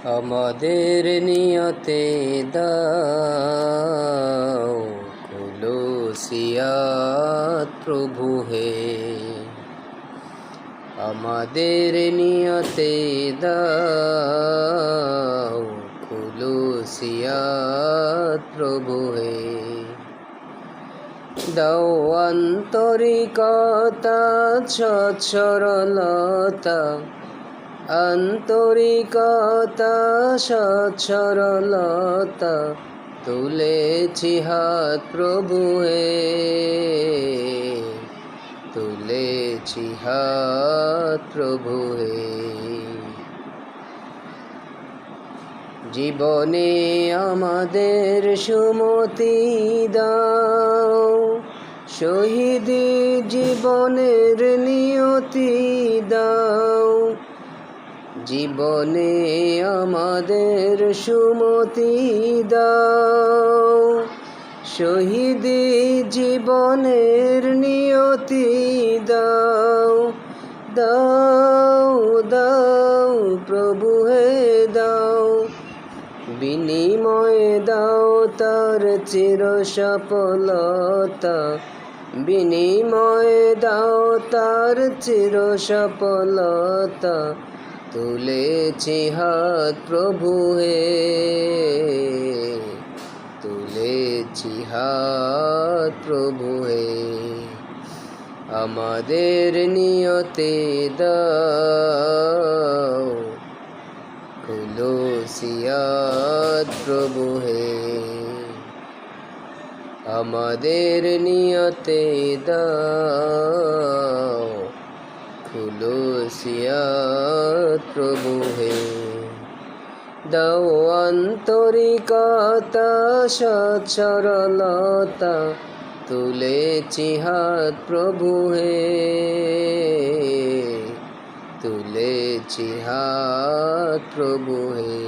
আমাদের নিয়তে দাও খুলুসিয়াত প্রভু হে। আমাদের নিয়তে দাও খুলুসিয়াত প্রভু হে। দাও আন্তরিকতা সচ্ছরলতা, আন্তরিকতা সচ্ছরলতা, তুলেছি হাত প্রভু হে, তুলেছি হাত প্রভু হে। জীবনে আমাদের সুমতি দাও, শহীদি জীবনের নিয়তি দাও। জীবনে আমাদের সুমতি দাও, শহীদি জীবনের নিয়তি দাও। দাও দাও প্রভু হে দাও, বিনিময়ে দাও তার চির সফলতা, বিনিময়ে দাও তার চির সফলতা। তুলেছি হাত প্রভু হে, তুলেছি হাত প্রভু হে। আমাদের নিয়তে দাও খুলুসিয়াত প্রভু হে। আমাদের নিয়তে দাও খুলুসিয়াত প্রভু হে। দাও আন্তরিকতা সচ্ছরলতা, তুলেছি হাত প্রভু হে, তুলেছি হাত প্রভু হে।